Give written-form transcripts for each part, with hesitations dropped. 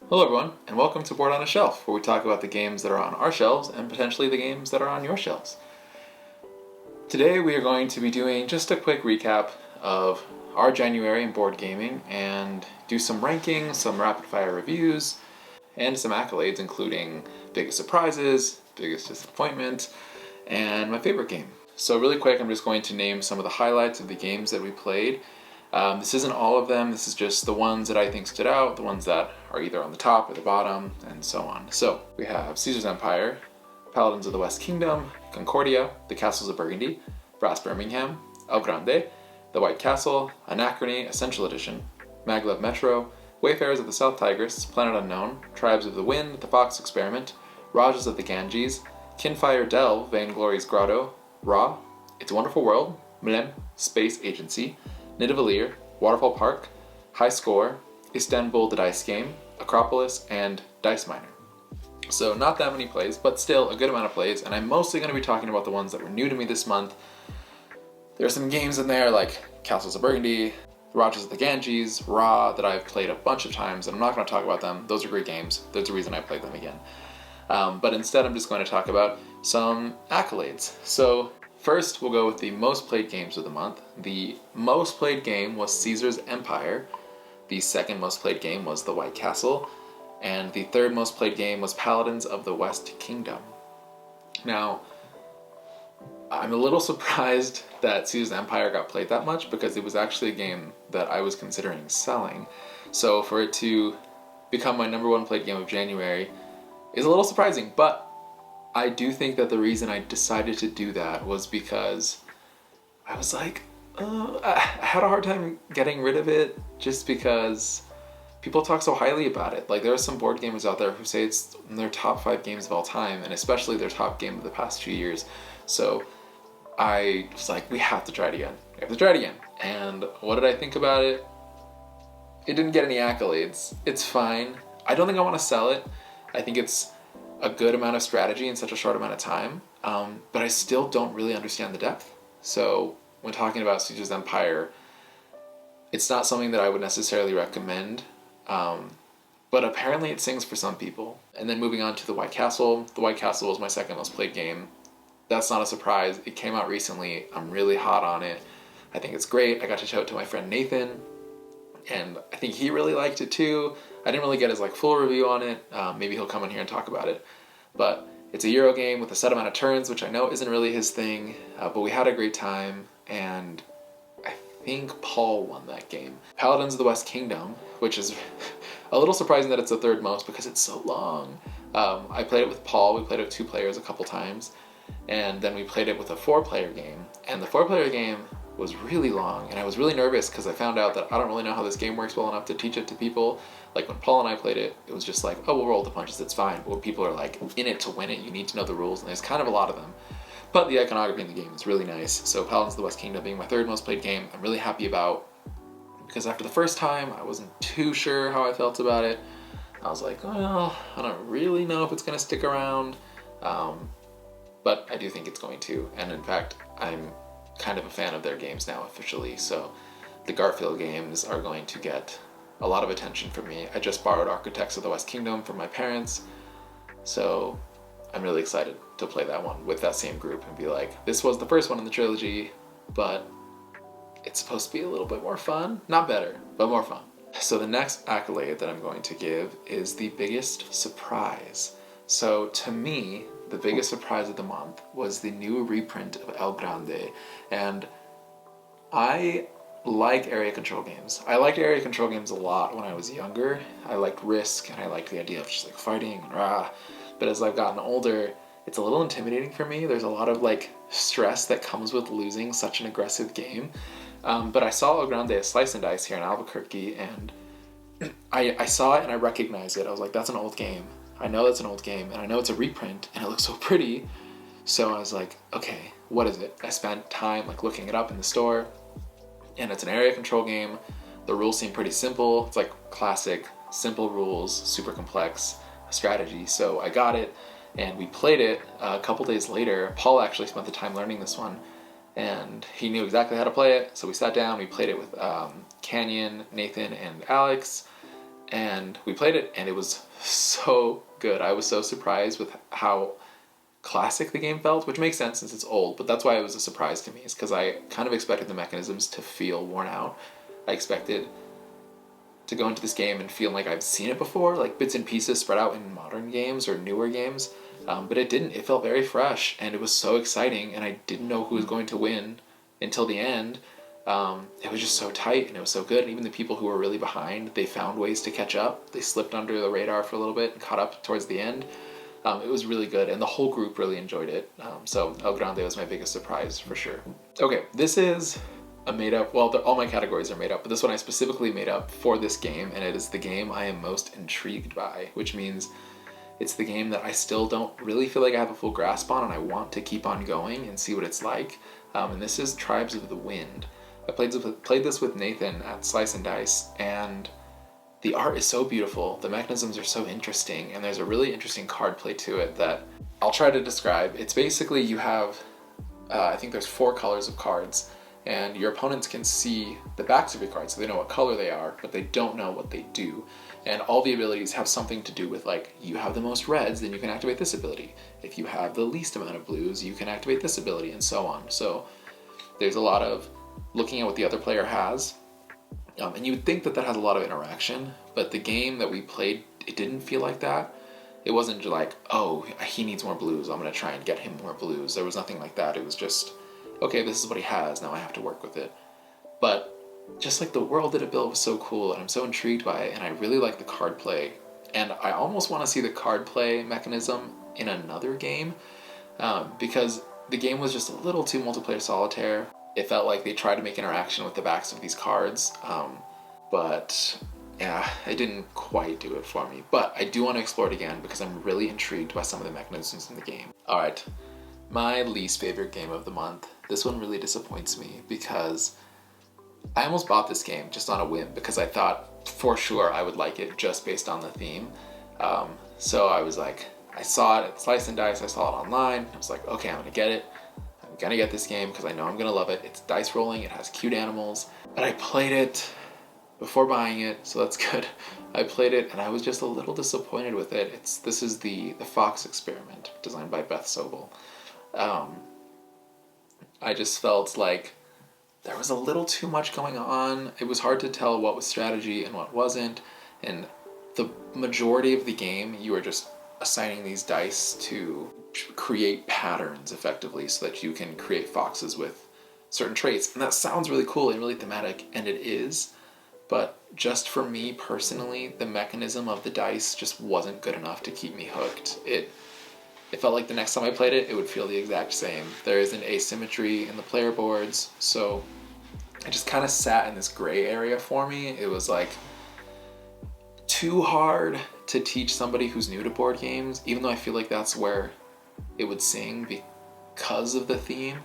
Hello everyone, and welcome to Board on a Shelf, where we talk about the games that are on our shelves and potentially the games that are on your shelves. Today we are going to be doing just a quick recap of our January in board gaming and do some rankings, some rapid fire reviews, and some accolades including Biggest Surprises, Biggest Disappointment, and my favorite game. So really quick, I'm just going to name some of the highlights of the games that we played. This isn't all of them, this is just the ones that I think stood out, the ones that are either on the top or the bottom, and so on. So, we have Caesar's Empire, Paladins of the West Kingdom, Concordia, The Castles of Burgundy, Brass Birmingham, El Grande, The White Castle, Anachrony Essential Edition, Maglev Metro, Wayfarers of the South Tigris, Planet Unknown, Tribes of the Wind, The Fox Experiment, Rajas of the Ganges, Kinfire Delve, Vainglory's Grotto, Ra, It's a Wonderful World, Mlem, Space Agency, Nidavellir, Waterfall Park, High Score, Istanbul the Dice Game, Acropolis, and Dice Miner. So not that many plays, but still a good amount of plays, and I'm mostly going to be talking about the ones that were new to me this month. There are some games in there like Castles of Burgundy, Rajas of the Ganges, Ra, that I've played a bunch of times, and I'm not going to talk about them. Those are great games. There's a reason I played them again. But instead I'm just going to talk about some accolades. So first, we'll go with the most played games of the month. The most played game was Caesar's Empire. The second most played game was The White Castle. And the third most played game was Paladins of the West Kingdom. Now, I'm a little surprised that Caesar's Empire got played that much because it was actually a game that I was considering selling. So for it to become my number one played game of January is a little surprising, but I do think that the reason I decided to do that was because I was like, I had a hard time getting rid of it just because people talk so highly about it. Like, there are some board gamers out there who say it's their top 5 games of all time, and especially their top game of the past few years. So I was like, we have to try it again. We have to try it again. And what did I think about it? It didn't get any accolades. It's fine. I don't think I want to sell it. I think it's a good amount of strategy in such a short amount of time, but I still don't really understand the depth. So when talking about Caesar's Empire, it's not something that I would necessarily recommend, but apparently it sings for some people. And then moving on to The White Castle. The White Castle was my second most played game. That's not a surprise. It came out recently. I'm really hot on it. I think it's great. I got to show it to my friend Nathan, and I think he really liked it too. I didn't really get his full review on it. Maybe he'll come in here and talk about it. But it's a Euro game with a set amount of turns, which I know isn't really his thing. But we had a great time, and I think Paul won that game. Paladins of the West Kingdom, which is a little surprising that it's the third most because it's so long. I played it with Paul. We played it with 2 players a couple times. And then we played it with a 4-player game. And the 4-player game was really long, and I was really nervous because I found out that I don't really know how this game works well enough to teach it to people. Like, when Paul and I played it, it was just like, oh, we'll roll the punches, it's fine. But when people are like in it to win it, you need to know the rules, and there's kind of a lot of them. But the iconography in the game is really nice. So Paladins of the West Kingdom being my third most played game, I'm really happy about, because after the first time, I wasn't too sure how I felt about it. I was like, well, I don't really know if it's going to stick around, but I do think it's going to. And in fact, I'm kind of a fan of their games now officially, so the Garfield games are going to get a lot of attention from me. I just borrowed Architects of the West Kingdom from my parents, so I'm really excited to play that one with that same group and be like, this was the first one in the trilogy, but it's supposed to be a little bit more fun. Not better, but more fun. So the next accolade that I'm going to give is the Biggest Surprise. So to me, the biggest surprise of the month was the new reprint of El Grande, and I like area control games. I liked area control games a lot when I was younger. I liked Risk, and I liked the idea of just fighting and rah. But as I've gotten older, it's a little intimidating for me. There's a lot of stress that comes with losing such an aggressive game. But I saw El Grande at Slice and Dice here in Albuquerque, and I saw it and I recognized it. I was like, that's an old game. I know that's an old game, and I know it's a reprint, and it looks so pretty. So I was like, okay, what is it? I spent time looking it up in the store, and it's an area control game. The rules seem pretty simple. It's classic, simple rules, super complex strategy. So I got it, and we played it a couple days later. Paul actually spent the time learning this one, and he knew exactly how to play it. So we sat down, we played it with Canyon, Nathan, and Alex. and we played it, and it was so good. I was so surprised with how classic the game felt, which makes sense since it's old, but that's why it was a surprise to me, is because I kind of expected the mechanisms to feel worn out. I expected to go into this game and feel like I've seen it before, like bits and pieces spread out in modern games or newer games, but it didn't. It felt very fresh, and it was so exciting, and I didn't know who was going to win until the end. It was just so tight, and it was so good, and even the people who were really behind, they found ways to catch up. They slipped under the radar for a little bit and caught up towards the end. It was really good, and the whole group really enjoyed it. So El Grande was my biggest surprise for sure. Okay, this is a made up, well, all my categories are made up, but this one I specifically made up for this game, and it is the game I am most intrigued by, which means it's the game that I still don't really feel like I have a full grasp on, and I want to keep on going and see what it's like. And this is Tribes of the Wind. I played this with Nathan at Slice and Dice, and the art is so beautiful, the mechanisms are so interesting, and there's a really interesting card play to it that I'll try to describe. It's basically you have, I think there's 4 colors of cards, and your opponents can see the backs of your cards, so they know what color they are, but they don't know what they do. And all the abilities have something to do with, like, you have the most reds, then you can activate this ability. If you have the least amount of blues, you can activate this ability, and so on. So there's a lot of looking at what the other player has, and you would think that that has a lot of interaction, but the game that we played, it didn't feel like that. It wasn't like, oh, he needs more blues, I'm going to try and get him more blues. There was nothing like that. It was just, okay, this is what he has, now I have to work with it. But just like the world that it built was so cool, and I'm so intrigued by it, and I really like the card play. And I almost want to see the card play mechanism in another game, because the game was just a little too multiplayer solitaire. It felt like they tried to make interaction with the backs of these cards, but yeah, it didn't quite do it for me. But I do want to explore it again because I'm really intrigued by some of the mechanisms in the game. Alright, my least favorite game of the month. This one really disappoints me because I almost bought this game just on a whim because I thought for sure I would like it just based on the theme. So I was like, I saw it at Slice and Dice, I saw it online, I was like, okay, I'm gonna get it. I'm gonna get this game because I know I'm gonna love it. It's dice rolling, it has cute animals, but I played it before buying it, so that's good. I played it and I was just a little disappointed with it. This is the Fox Experiment, designed by Beth Sobel. I just felt like there was a little too much going on. It was hard to tell what was strategy and what wasn't, and the majority of the game you are just assigning these dice to create patterns effectively so that you can create foxes with certain traits. And that sounds really cool and really thematic, and it is, but just for me personally, the mechanism of the dice just wasn't good enough to keep me hooked. It felt like the next time I played it, it would feel the exact same. There is an asymmetry in the player boards, so it just kind of sat in this gray area for me. It was like too hard to teach somebody who's new to board games, even though I feel like that's where it would sing because of the theme,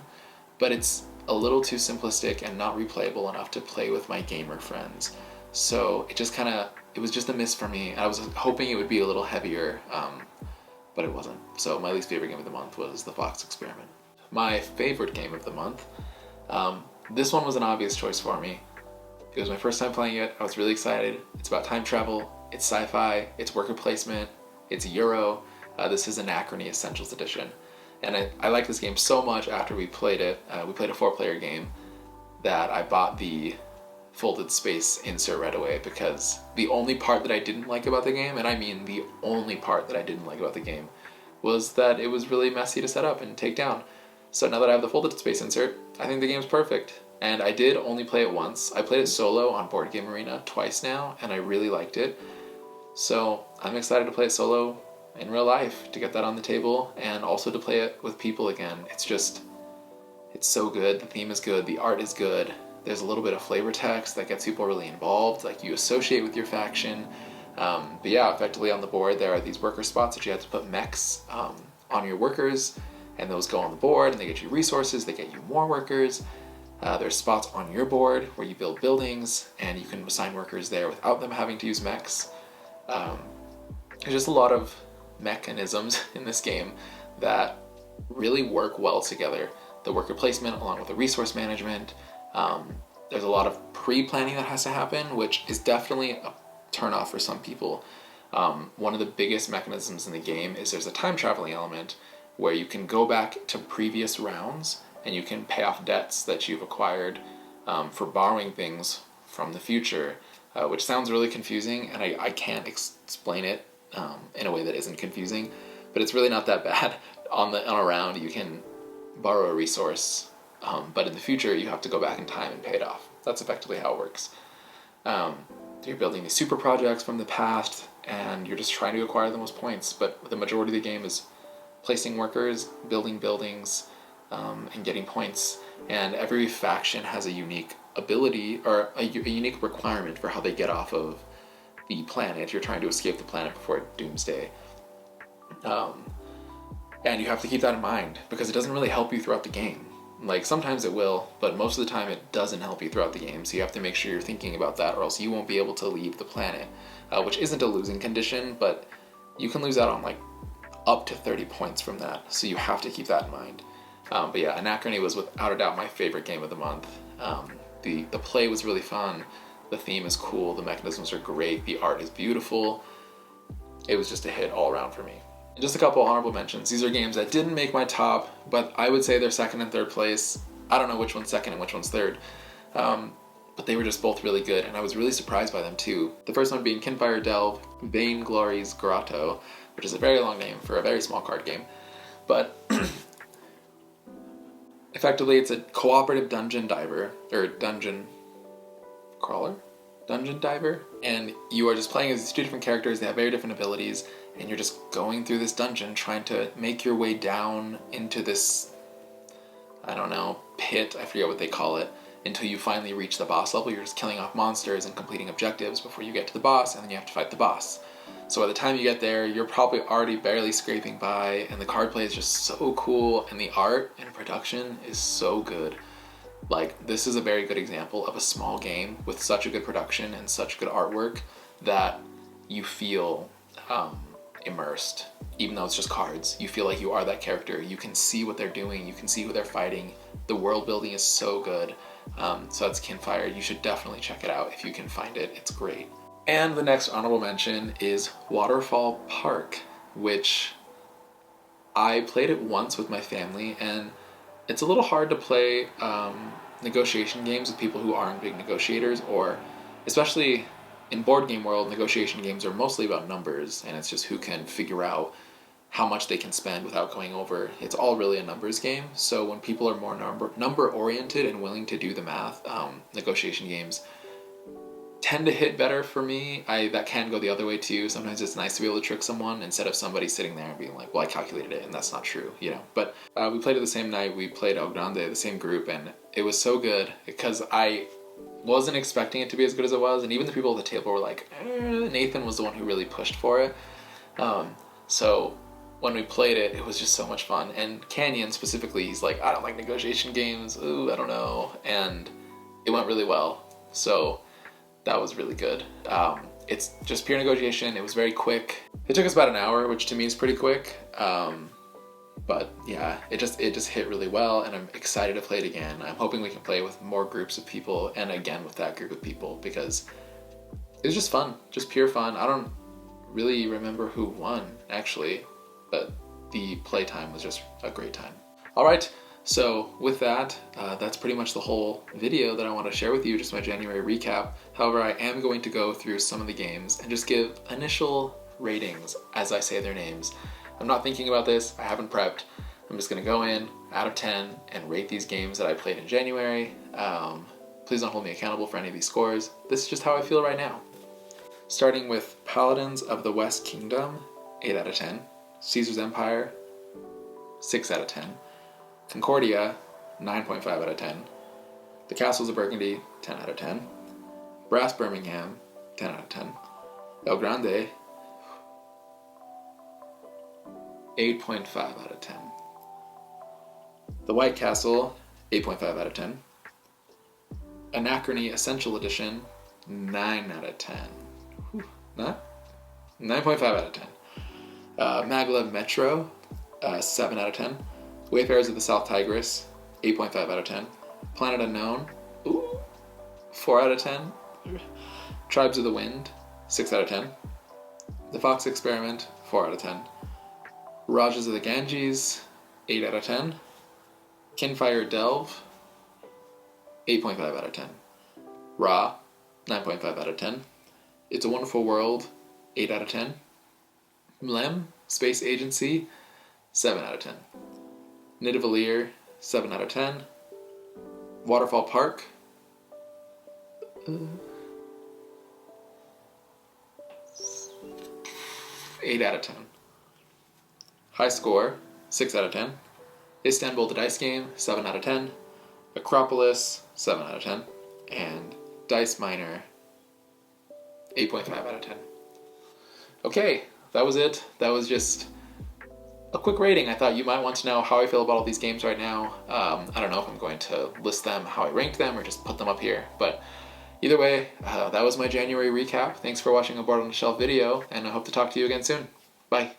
but it's a little too simplistic and not replayable enough to play with my gamer friends. So it was just a miss for me. I was hoping it would be a little heavier, but it wasn't. So my least favorite game of the month was the Fox Experiment. My favorite game of the month, this one was an obvious choice for me. It was my first time playing it. I was really excited. It's about time travel, it's sci-fi, it's worker placement, it's Euro. This is Anachrony Essentials Edition. And I liked this game so much after we played it. We played a 4-player game that I bought the folded space insert right away, because the only part that I didn't like about the game, and I mean the only part that I didn't like about the game, was that it was really messy to set up and take down. So now that I have the folded space insert, I think the game's perfect. And I did only play it once. I played it solo on Board Game Arena twice now, and I really liked it. So I'm excited to play it solo in real life, to get that on the table, and also to play it with people again. It's so good. The theme is good, the art is good. There's a little bit of flavor text that gets people really involved, like you associate with your faction. But yeah, effectively on the board there are these worker spots that you have to put mechs on your workers, and those go on the board and they get you resources, they get you more workers. There's spots on your board where you build buildings, and you can assign workers there without them having to use mechs. There's just a lot of mechanisms in this game that really work well together. The worker placement along with the resource management. There's a lot of pre-planning that has to happen, which is definitely turnoff for some people. One of the biggest mechanisms in the game is there's a time traveling element where you can go back to previous rounds and you can pay off debts that you've acquired for borrowing things from the future, which sounds really confusing, and I can't explain it in a way that isn't confusing, but it's really not that bad. On a round, you can borrow a resource, but in the future, you have to go back in time and pay it off. That's effectively how it works. You're building these super projects from the past, and you're just trying to acquire the most points, but the majority of the game is placing workers, building buildings, and getting points, and every faction has a unique ability or a unique requirement for how they get off of the planet. You're trying to escape the planet before doomsday. And you have to keep that in mind because it doesn't really help you throughout the game. Like, sometimes it will, but most of the time it doesn't help you throughout the game, so you have to make sure you're thinking about that, or else you won't be able to leave the planet, which isn't a losing condition, but you can lose out on like up to 30 points from that, so you have to keep that in mind. But yeah, Anachrony was without a doubt my favorite game of the month. The play was really fun, the theme is cool, the mechanisms are great, the art is beautiful. It was just a hit all around for me. And just a couple honorable mentions. These are games that didn't make my top, but I would say they're second and third place. I don't know which one's second and which one's third. But they were just both really good, and I was really surprised by them too. The first one being Kinfire Delve, Vainglory's Grotto, which is a very long name for a very small card game. But effectively, it's a cooperative dungeon diver, or dungeon crawler? Dungeon diver? And you are just playing as these two different characters, they have very different abilities, and you're just going through this dungeon trying to make your way down into this, I don't know, pit, I forget what they call it, until you finally reach the boss level. You're just killing off monsters and completing objectives before you get to the boss, and then you have to fight the boss. So by the time you get there, you're probably already barely scraping by, and the card play is just so cool, and the art and production is so good. Like, this is a very good example of a small game with such a good production and such good artwork that you feel immersed. Even though it's just cards, you feel like you are that character. You can see what they're doing, you can see who they're fighting. The world building is so good. So that's Kinfire. You should definitely check it out if you can find it. It's great. And the next honorable mention is Waterfall Park, which I played it once with my family, and it's a little hard to play negotiation games with people who aren't big negotiators, or especially in board game world, negotiation games are mostly about numbers, and it's just who can figure out how much they can spend without going over. It's all really a numbers game, so when people are more number oriented and willing to do the math, negotiation games tend to hit better for me. That can go the other way too. Sometimes it's nice to be able to trick someone instead of somebody sitting there and being like, well, I calculated it and that's not true, you know. But we played it the same night. We played El Grande, the same group, and it was so good because I wasn't expecting it to be as good as it was, and even the people at the table were like, Nathan was the one who really pushed for it. So when we played it, it was just so much fun. And Canyon specifically, he's like, I don't like negotiation games, ooh, I don't know. And it went really well. So that was really good. It's just pure negotiation. It was very quick. It took us about an hour, which to me is pretty quick. But yeah, it just hit really well, and I'm excited to play it again. I'm hoping we can play with more groups of people, and again with that group of people, because it was just fun, just pure fun. I don't really remember who won, actually, but the playtime was just a great time. All right, so with that, that's pretty much the whole video that I want to share with you, just my January recap. However, I am going to go through some of the games and just give initial ratings as I say their names. I'm not thinking about this, I haven't prepped. I'm just gonna go in, out of 10, and rate these games that I played in January. Please don't hold me accountable for any of these scores. This is just how I feel right now. Starting with Paladins of the West Kingdom, 8 out of 10. Caesar's Empire, 6 out of 10. Concordia, 9.5 out of 10. The Castles of Burgundy, 10 out of 10. Brass Birmingham, 10 out of 10. El Grande, 8.5 out of 10. The White Castle, 8.5 out of 10. Anachrony Essential Edition, 9 out of 10. Whew, nah? 9.5 out of 10. Maglev Metro, 7 out of 10. Wayfarers of the South Tigris, 8.5 out of 10. Planet Unknown, 4 out of 10. Tribes of the Wind, 6 out of 10. The Fox Experiment, 4 out of 10. Rajas of the Ganges, 8 out of 10. Kinfire Delve, 8.5 out of 10. Ra, 9.5 out of 10. It's a Wonderful World, 8 out of 10. Mlem, Space Agency, 7 out of 10. Nidavellir, 7 out of 10. Waterfall Park, 8 out of 10. High Score, 6 out of 10. Istanbul the Dice Game, 7 out of 10. Acropolis, 7 out of 10. And Dice Miner, 8.5 out of 10. Okay, that was it. That was just a quick rating. I thought you might want to know how I feel about all these games right now. I don't know if I'm going to list them, how I ranked them, or just put them up here. But either way, that was my January recap. Thanks for watching a Board on the Shelf video, and I hope to talk to you again soon. Bye.